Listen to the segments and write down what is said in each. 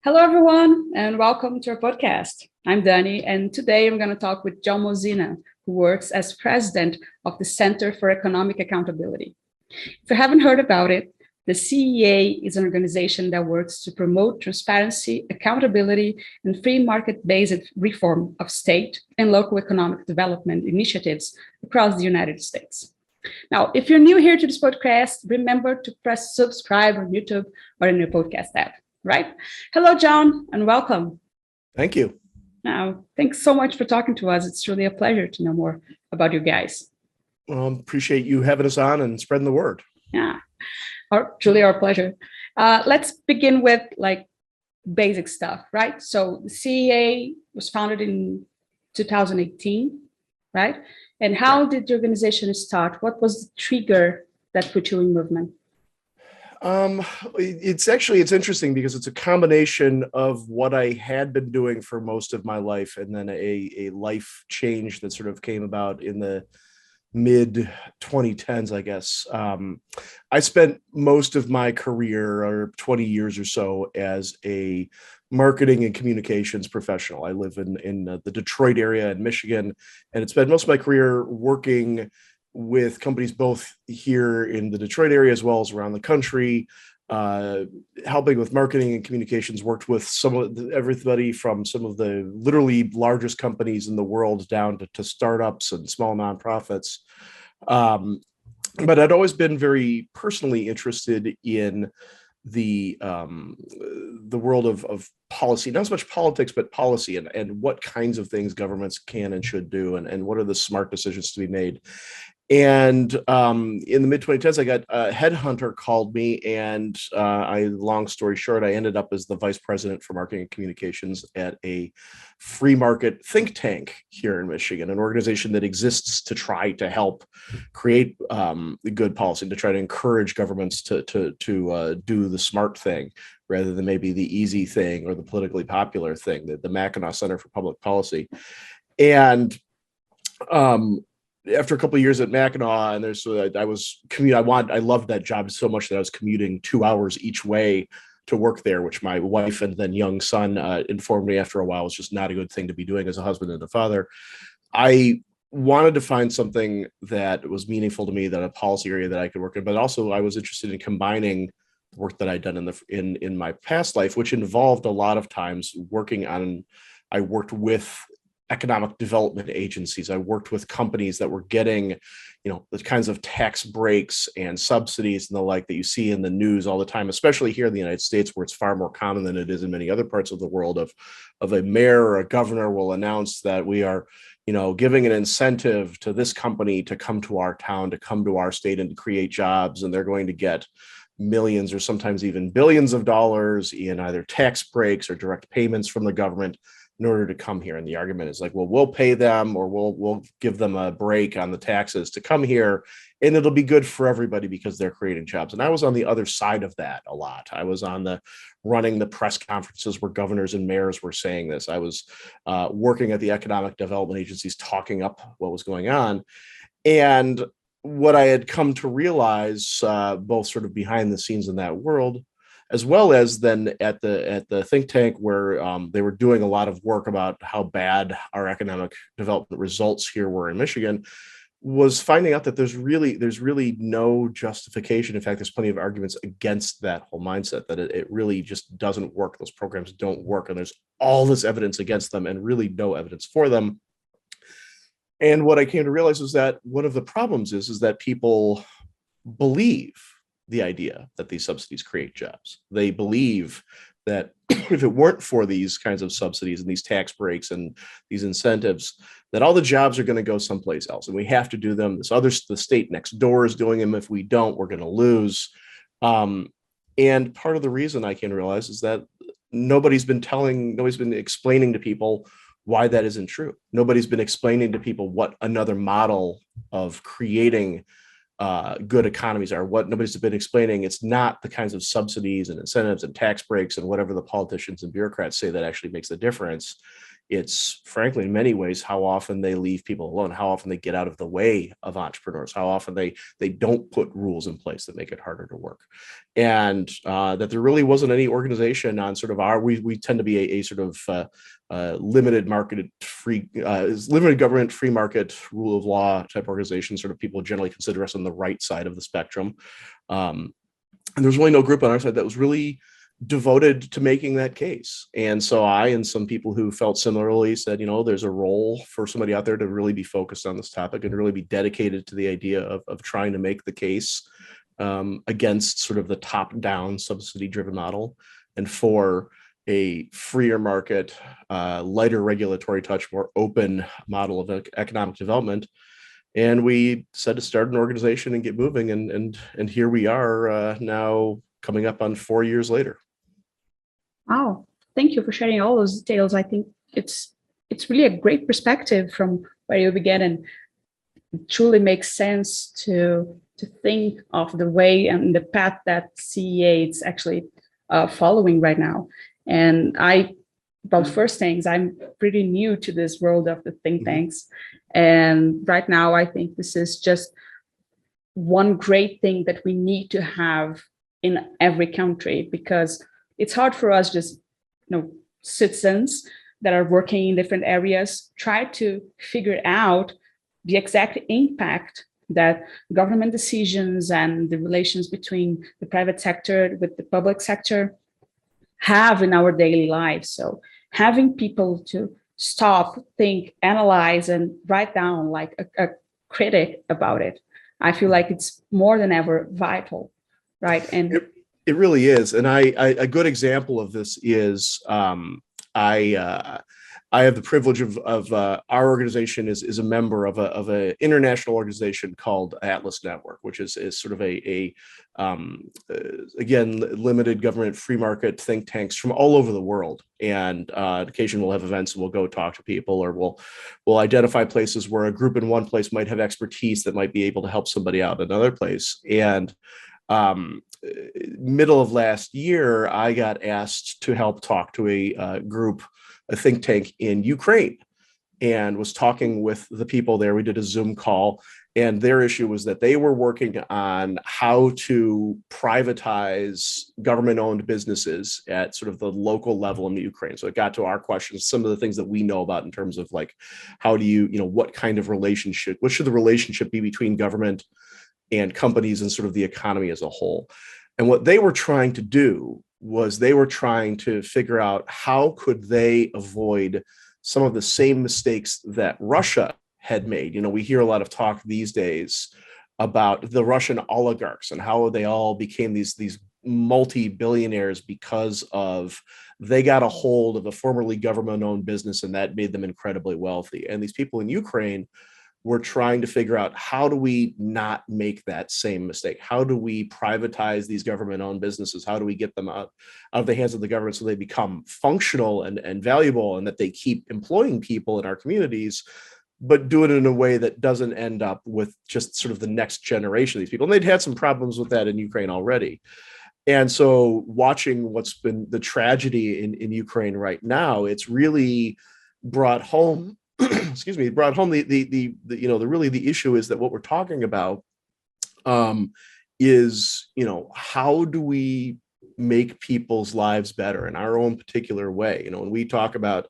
Hello, everyone, and welcome to our podcast. I'm Dani, and today I'm going to talk with John Mozina, who works as president of the Center for Economic Accountability. If you haven't heard about it, the CEA is an organization that works to promote transparency, accountability, and free market-based reform of state and local economic development initiatives across the United States. Now, if you're new here to this podcast, remember to press subscribe on YouTube or in your podcast app. Right? Hello, John, and welcome. Thank you. Now, thanks so much for talking to us. It's really a pleasure to know more about you guys. Well, appreciate you having us on and spreading the word. Yeah, truly our pleasure. Let's begin with basic stuff, right? So the CEA was founded in 2018, right? And how did the organization start? What was the trigger that put you in movement? It's interesting because it's a combination of what I had been doing for most of my life and then a life change that sort of came about in the mid 2010s, I guess. I spent most of my career, or 20 years or so, as a marketing and communications professional. I live in the Detroit area in Michigan, and it's spent most of my career working with companies both here in the Detroit area as well as around the country, helping with marketing and communications. Worked with everybody from some of the literally largest companies in the world down to startups and small nonprofits. But I'd always been very personally interested in the world of policy, not so much politics, but policy, and what kinds of things governments can and should do, and what are the smart decisions to be made. And in the mid 2010s, I got a headhunter called me, and long story short, I ended up as the vice president for marketing and communications at a free market think tank here in Michigan, an organization that exists to try to help create good policy, to try to encourage governments to do the smart thing rather than maybe the easy thing or the politically popular thing, the Mackinac Center for Public Policy. And after a couple of years at Mackinac, and I loved that job so much that I was commuting 2 hours each way to work there, which my wife and then young son informed me after a while was just not a good thing to be doing as a husband and a father. I wanted to find something that was meaningful to me, that a policy area that I could work in, but also I was interested in combining the work that I'd done in my past life, which involved a lot of times I worked with economic development agencies. I worked with companies that were getting, the kinds of tax breaks and subsidies and the like that you see in the news all the time, especially here in the United States, where it's far more common than it is in many other parts of the world, of a mayor or a governor will announce that we are, giving an incentive to this company to come to our town, to come to our state and to create jobs. And they're going to get millions or sometimes even billions of dollars in either tax breaks or direct payments from the government in order to come here. And the argument is like, well, we'll pay them, or we'll give them a break on the taxes to come here, and it'll be good for everybody because they're creating jobs. And I was on the other side of that a lot. I was running the press conferences where governors and mayors were saying this. I was working at the economic development agencies, talking up what was going on. And what I had come to realize, both sort of behind the scenes in that world, as well as then at the think tank where they were doing a lot of work about how bad our economic development results here were in Michigan, was finding out that there's really no justification. In fact, there's plenty of arguments against that whole mindset, that it really just doesn't work. Those programs don't work, and there's all this evidence against them and really no evidence for them. And what I came to realize was that one of the problems is that people believe the idea that these subsidies create jobs. They believe that if it weren't for these kinds of subsidies and these tax breaks and these incentives, that all the jobs are going to go someplace else, and we have to do them. The state next door is doing them. If we don't, we're going to lose. And part of the reason I came to realize is that nobody's been explaining to people why that isn't true. Nobody's been explaining to people what another model of creating good economies are. What nobody's been explaining, it's not the kinds of subsidies and incentives and tax breaks and whatever the politicians and bureaucrats say that actually makes the difference. It's frankly, in many ways, how often they leave people alone, how often they get out of the way of entrepreneurs, how often they don't put rules in place that make it harder to work. And that there really wasn't any organization on sort of we tend to be a sort of limited government, free market, rule of law type organization. Sort of people generally consider us on the right side of the spectrum. And there's really no group on our side that was really devoted to making that case. And so I and some people who felt similarly said, there's a role for somebody out there to really be focused on this topic and really be dedicated to the idea of trying to make the case against sort of the top-down subsidy-driven model, and for a freer market, lighter regulatory touch, more open model of economic development. And we said to start an organization and get moving, and here we are now, coming up on 4 years later. Wow, thank you for sharing all those details. I think it's really a great perspective from where you began, and it truly makes sense to think of the way and the path that CEA is actually following right now. And first things, I'm pretty new to this world of the think tanks. And right now, I think this is just one great thing that we need to have in every country, because it's hard for us, just citizens that are working in different areas, try to figure out the exact impact that government decisions and the relations between the private sector with the public sector have in our daily lives. So having people to stop, think, analyze, and write down like a critic about it, I feel like it's more than ever vital, right? And it really is. And a good example of this is I have the privilege of our organization is a member of a international organization called Atlas Network, which is sort of again, limited government, free market think tanks from all over the world. And occasionally we'll have events and we'll go talk to people, or we'll identify places where a group in one place might have expertise that might be able to help somebody out in another place. And middle of last year, I got asked to help talk to a think tank in Ukraine, and was talking with the people there. We did a Zoom call, and their issue was that they were working on how to privatize government-owned businesses at sort of the local level in Ukraine. So it got to our questions, some of the things that we know about in terms of like, how do you, what kind of relationship, what should the relationship be between government and companies and sort of the economy as a whole. And what they were trying to do was they were trying to figure out how could they avoid some of the same mistakes that Russia had made. We hear a lot of talk these days about the Russian oligarchs and how they all became these multi-billionaires because of they got a hold of a formerly government-owned business, and that made them incredibly wealthy. And these people in Ukraine we're trying to figure out, how do we not make that same mistake? How do we privatize these government-owned businesses? How do we get them out of the hands of the government so they become functional and valuable, and that they keep employing people in our communities, but do it in a way that doesn't end up with just sort of the next generation of these people? And they'd had some problems with that in Ukraine already. And so watching what's been the tragedy in Ukraine right now, it's really brought home excuse me, brought home the issue is that what we're talking about is, how do we make people's lives better in our own particular way? When we talk about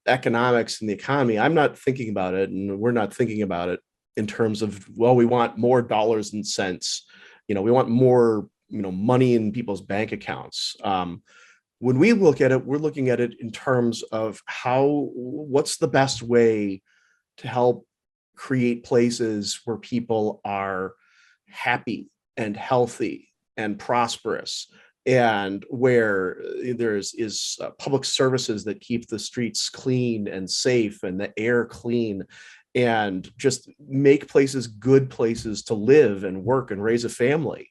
economics and the economy, I'm not thinking about it, and we're not thinking about it in terms of, well, we want more dollars and cents, we want more, money in people's bank accounts. When we look at it, we're looking at it in terms of what's the best way to help create places where people are happy and healthy and prosperous, and where is public services that keep the streets clean and safe and the air clean, and just make places good places to live and work and raise a family.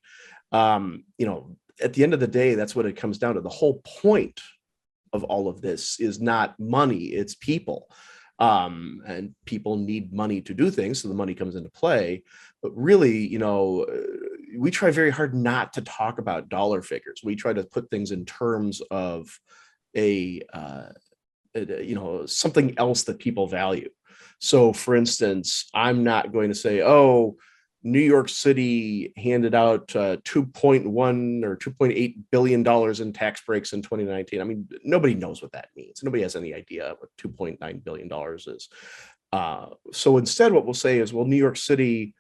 At the end of the day, that's what it comes down to. The whole point of all of this is not money, it's people. And people need money to do things, so the money comes into play. But really, we try very hard not to talk about dollar figures. We try to put things in terms of a something else that people value. So, for instance, I'm not going to say, oh, New York City handed out 2.1 or $2.8 billion in tax breaks in 2019. I mean, nobody knows what that means. Nobody has any idea what $2.9 billion is. So instead, what we'll say is, well, New York City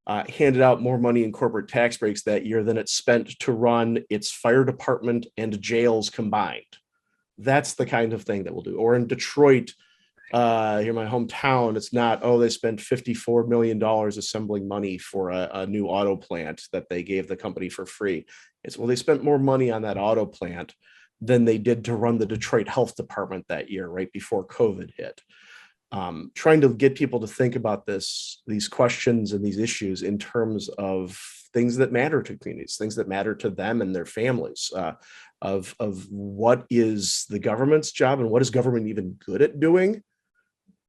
handed out more money in corporate tax breaks that year than it spent to run its fire department and jails combined. That's the kind of thing that we'll do. Or in Detroit, here in my hometown, it's not, oh, they spent $54 million assembling money for a new auto plant that they gave the company for free. It's, well, they spent more money on that auto plant than they did to run the Detroit Health Department that year, right before COVID hit. Trying to get people to think about these questions and these issues in terms of things that matter to communities, things that matter to them and their families, of what is the government's job and what is government even good at doing,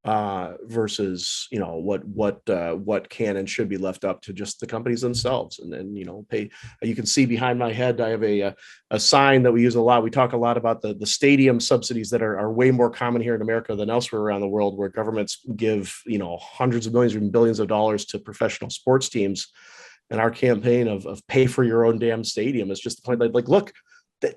versus what can and should be left up to just the companies themselves. And then pay. You can see behind my head I have a sign that we use a lot. We talk a lot about the stadium subsidies that are way more common here in America than elsewhere around the world, where governments give hundreds of millions or even billions of dollars to professional sports teams. And our campaign of pay for your own damn stadium is just the point, like look,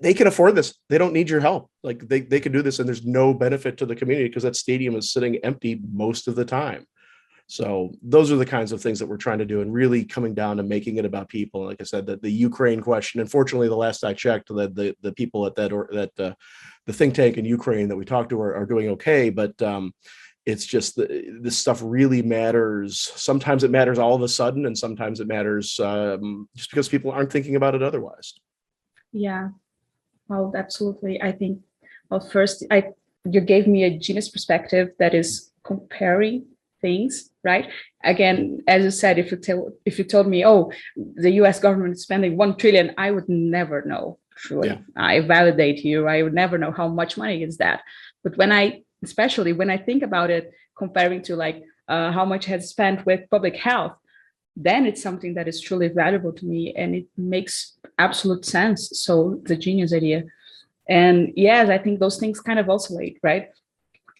they can afford this. They don't need your help. Like they can do this, and there's no benefit to the community because that stadium is sitting empty most of the time. So those are the kinds of things that we're trying to do, and really coming down to making it about people. Like I said, the Ukraine question. Unfortunately, the last I checked, the people at the think tank in Ukraine that we talked to are doing okay, but it's just this stuff really matters. Sometimes it matters all of a sudden, and sometimes it matters just because people aren't thinking about it otherwise. Yeah. Well, absolutely. I think, well, first, you gave me a genius perspective that is comparing things, right? Again, as you said, if you told me, oh, the U.S. government is spending 1 trillion, I would never know. Truly, yeah. I validate you. I would never know how much money is that. But especially when I think about it, comparing to like how much has spent with public health, then it's something that is truly valuable to me, and it makes absolute sense. So the genius idea. And yes, I think those things kind of oscillate, right?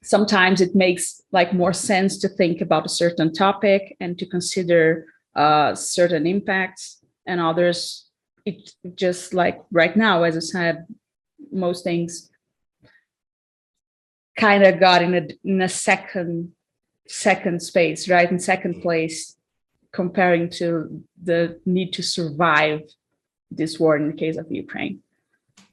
Sometimes it makes like more sense to think about a certain topic and to consider certain impacts, and others, it just like right now, as I said, most things kind of got in a second space, right? In second place, comparing to the need to survive this war in the case of Ukraine.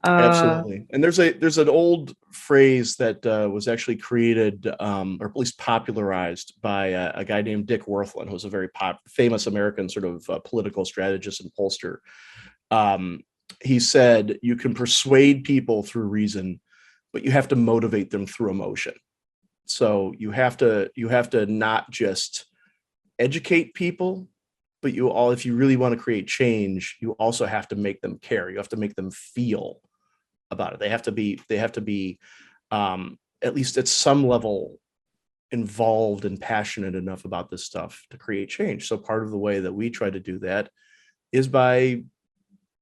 Absolutely. And there's an old phrase that was actually created, or at least popularized by a guy named Dick Werthland, who's a very famous American sort of political strategist and pollster. He said, you can persuade people through reason, but you have to motivate them through emotion. So you have to not just educate people, but if you really want to create change, you also have to make them care. You have to make them feel about it. They have to be at least at some level involved and passionate enough about this stuff to create change. So part of the way that we try to do that is by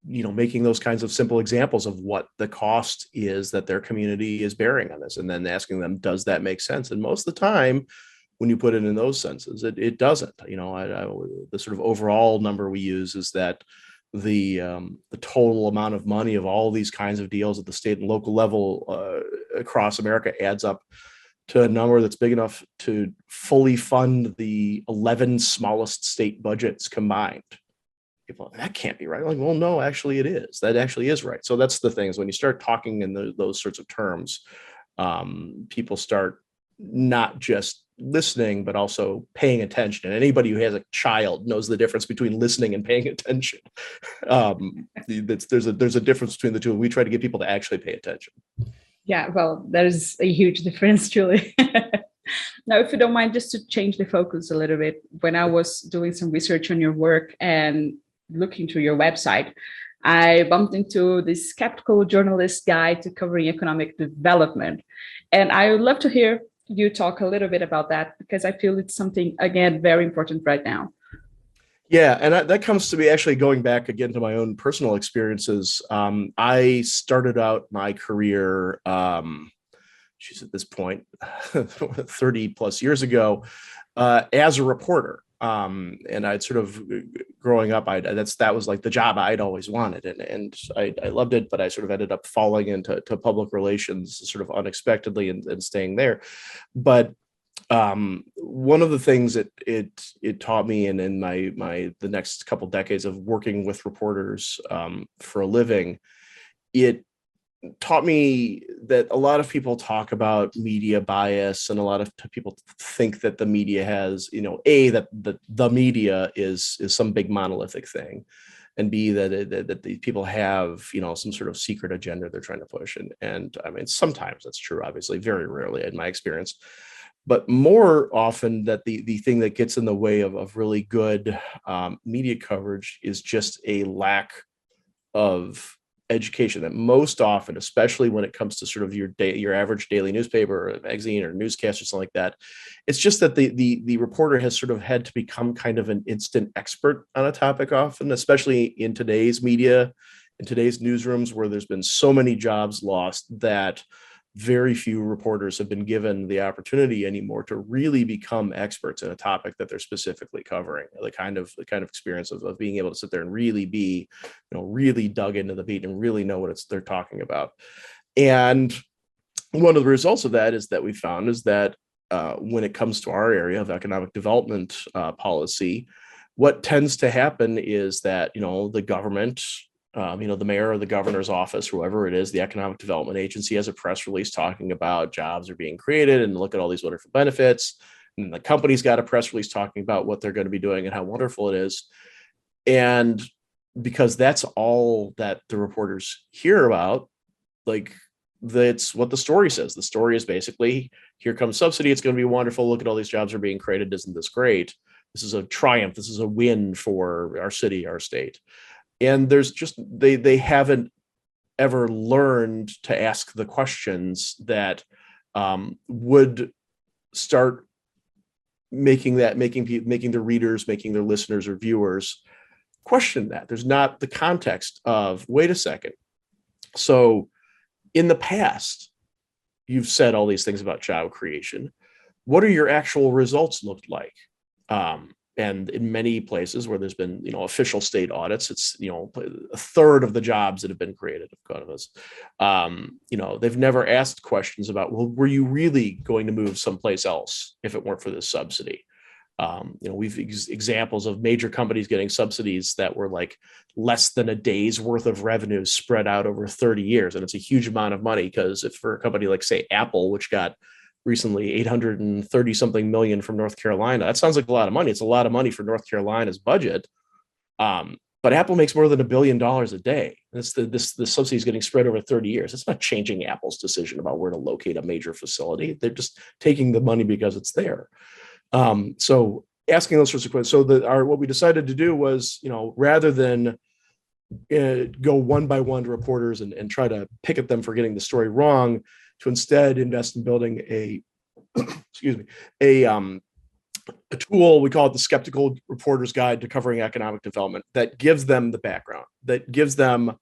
making those kinds of simple examples of what the cost is that their community is bearing on this, and then asking them, does that make sense? And most of the time, when you put it in those senses, it doesn't. The sort of overall number we use is that the total amount of money of all these kinds of deals at the state and local level across America adds up to a number that's big enough to fully fund the 11 smallest state budgets combined. People, that can't be right. Like, well, no, actually it is. That actually is right. So that's the thing, is when you start talking in those sorts of terms, people start not just listening, but also paying attention. And anybody who has a child knows the difference between listening and paying attention. There's a difference between the two. We try to get people to actually pay attention. Yeah, well, there's a huge difference, truly. Now, if you don't mind, just to change the focus a little bit, when I was doing some research on your work and looking through your website, I bumped into this skeptical journalist guide to covering economic development. And I would love to hear you talk a little bit about that, because I feel it's something, again, very important right now. Yeah, and that comes to me actually going back again to my own personal experiences. I started out my career she's at this point 30 plus years ago, as a reporter. And I'd sort of growing up, that was like the job I'd always wanted, and I loved it, but I sort of ended up falling into public relations sort of unexpectedly and staying there. But one of the things that it taught me, and in the next couple decades of working with reporters for a living, it taught me that a lot of people talk about media bias, and a lot of people think that the media has, that the media is some big monolithic thing, and B, that the people have, some sort of secret agenda they're trying to push. And I mean, sometimes that's true, obviously, very rarely in my experience, but more often that the thing that gets in the way of really good media coverage is just a lack of education. That most often, especially when it comes to sort of your average daily newspaper or magazine or newscast or something like that, it's just that the reporter has sort of had to become kind of an instant expert on a topic often, especially in today's media, in today's newsrooms, where there's been so many jobs lost that very few reporters have been given the opportunity anymore to really become experts in a topic that they're specifically covering. The kind of experience of being able to sit there and really be, really dug into the beat and really know what they're talking about. And one of the results of that is that we found is that when it comes to our area of economic development policy, what tends to happen is that, the government, the mayor or the governor's office, whoever it is, the economic development agency, has a press release talking about jobs are being created and look at all these wonderful benefits. And the company's got a press release talking about what they're going to be doing and how wonderful it is. And because that's all that the reporters hear about, that's what the story says. The story is basically, here comes subsidy. It's going to be wonderful. Look at all these jobs are being created. Isn't this great? This is a triumph. This is a win for our city, our state. And there's just, they haven't ever learned to ask the questions that would start making the readers, making their listeners or viewers question that. There's not the context of, wait a second. So in the past, you've said all these things about job creation. What are your actual results looked like? And in many places where there's been, official state audits, it's, a third of the jobs that have been created have gone to us. They've never asked questions about, well, were you really going to move someplace else if it weren't for this subsidy? We've examples of major companies getting subsidies that were like less than a day's worth of revenue spread out over 30 years. And it's a huge amount of money, because if for a company like, say, Apple, which got recently 830 something million from North Carolina, that sounds like a lot of money. It's a lot of money for North Carolina's budget. But Apple makes more than $1 billion a day. The subsidy is getting spread over 30 years. It's not changing Apple's decision about where to locate a major facility. They're just taking the money because it's there. So asking those sorts of questions. So what we decided to do was, rather than go one by one to reporters and try to pick at them for getting the story wrong, to instead invest in building a tool. We call it the Skeptical Reporter's Guide to Covering Economic Development, that gives them the background, that gives them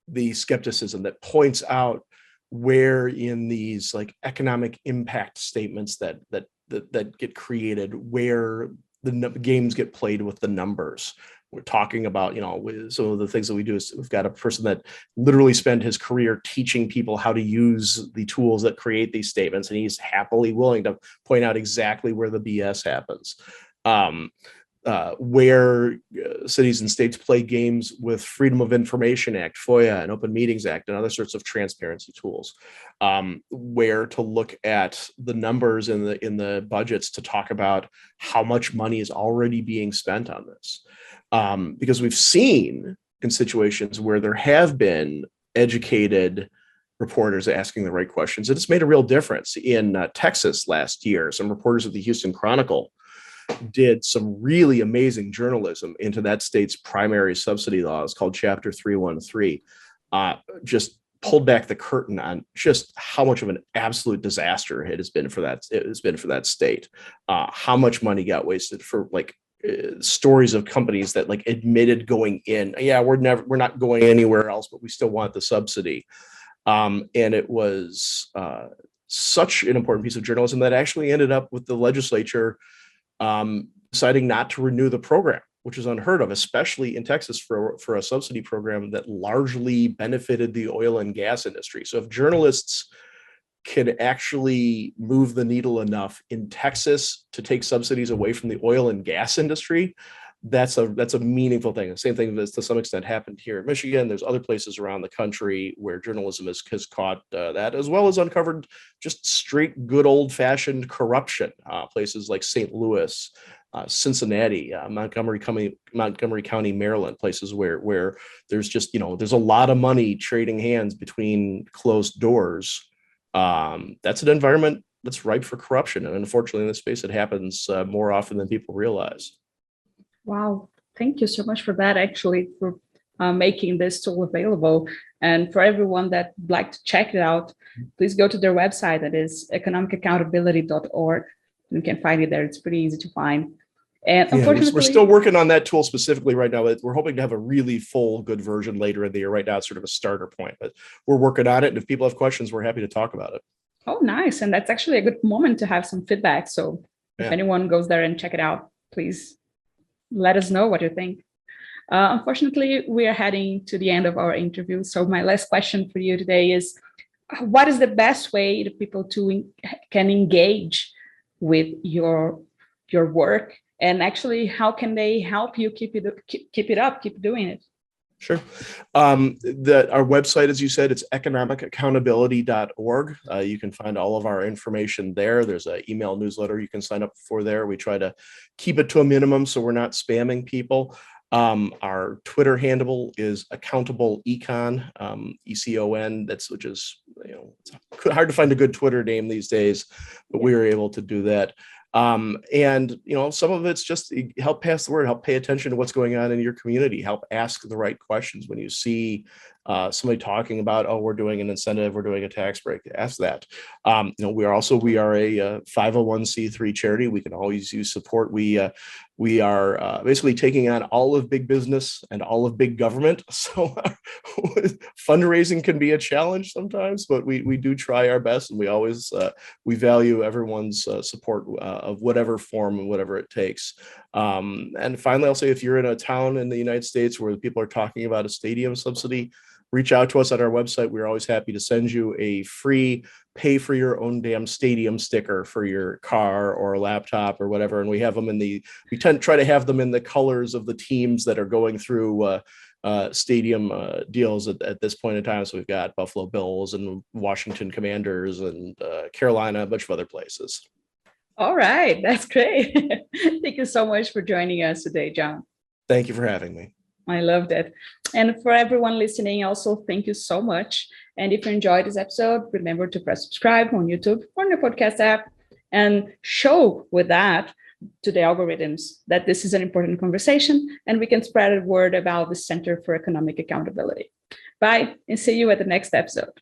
the skepticism, that points out where in these like economic impact statements that get created, where the games get played with the numbers. We're talking about, with some of the things that we do is we've got a person that literally spent his career teaching people how to use the tools that create these statements. And he's happily willing to point out exactly where the BS happens, where cities and states play games with Freedom of Information Act, FOIA, and Open Meetings Act, and other sorts of transparency tools, where to look at the numbers in the budgets to talk about how much money is already being spent on this. Because we've seen in situations where there have been educated reporters asking the right questions, it's made a real difference. In Texas last year, some reporters of the Houston Chronicle did some really amazing journalism into that state's primary subsidy laws called Chapter 313. Just pulled back the curtain on just how much of an absolute disaster it has been for that state. How much money got wasted for stories of companies that admitted going in, we're not going anywhere else, but we still want the subsidy. And it was such an important piece of journalism that actually ended up with the legislature deciding not to renew the program, which is unheard of, especially in Texas for a subsidy program that largely benefited the oil and gas industry. So if journalists can actually move the needle enough in Texas to take subsidies away from the oil and gas industry, that's a meaningful thing. The same thing that to some extent happened here in Michigan. There's other places around the country where journalism has caught that, as well as uncovered just straight good old fashioned corruption. Places like St. Louis, Cincinnati, Montgomery County, Maryland, places where there's just, there's a lot of money trading hands between closed doors. That's an environment that's ripe for corruption. And unfortunately, in this space, it happens more often than people realize. Wow. Thank you so much for that, actually, for making this tool available. And for everyone that would like to check it out, please go to their website. That is economicaccountability.org. You can find it there. It's pretty easy to find. And unfortunately, we're still working on that tool specifically right now. We're hoping to have a really full, good version later in the year. Right now, it's sort of a starter point, but we're working on it. And if people have questions, we're happy to talk about it. Oh, nice. And that's actually a good moment to have some feedback. So if anyone goes there and check it out, please let us know what you think. Unfortunately, we are heading to the end of our interview. So my last question for you today is, what is the best way that people can engage with your work? And actually, how can they help you keep doing it? Sure. Our website, as you said, it's economicaccountability.org. You can find all of our information there. There's an email newsletter you can sign up for there. We try to keep it to a minimum so we're not spamming people. Our Twitter handle is accountable econ, ECON. Which is it's hard to find a good Twitter name these days, but we were able to do that. And some of it's just help pass the word, help pay attention to what's going on in your community, help ask the right questions. When you see somebody talking about, oh, we're doing an incentive, we're doing a tax break, ask that. We are a 501c3 charity. We can always use support. We are basically taking on all of big business and all of big government. So fundraising can be a challenge sometimes, but we do try our best, and we always we value everyone's support of whatever form and whatever it takes. And finally, I'll say, if you're in a town in the United States where people are talking about a stadium subsidy, reach out to us at our website. We're always happy to send you a free pay for your own damn stadium sticker for your car or a laptop or whatever. And we have them we try to have them in the colors of the teams that are going through stadium deals at this point in time. So we've got Buffalo Bills and Washington Commanders and Carolina, a bunch of other places. All right. That's great. Thank you so much for joining us today, John. Thank you for having me. I loved it. And for everyone listening, also, thank you so much. And if you enjoyed this episode, remember to press subscribe on YouTube or on your podcast app, and show with that to the algorithms that this is an important conversation, and we can spread a word about the Center for Economic Accountability. Bye, and see you at the next episode.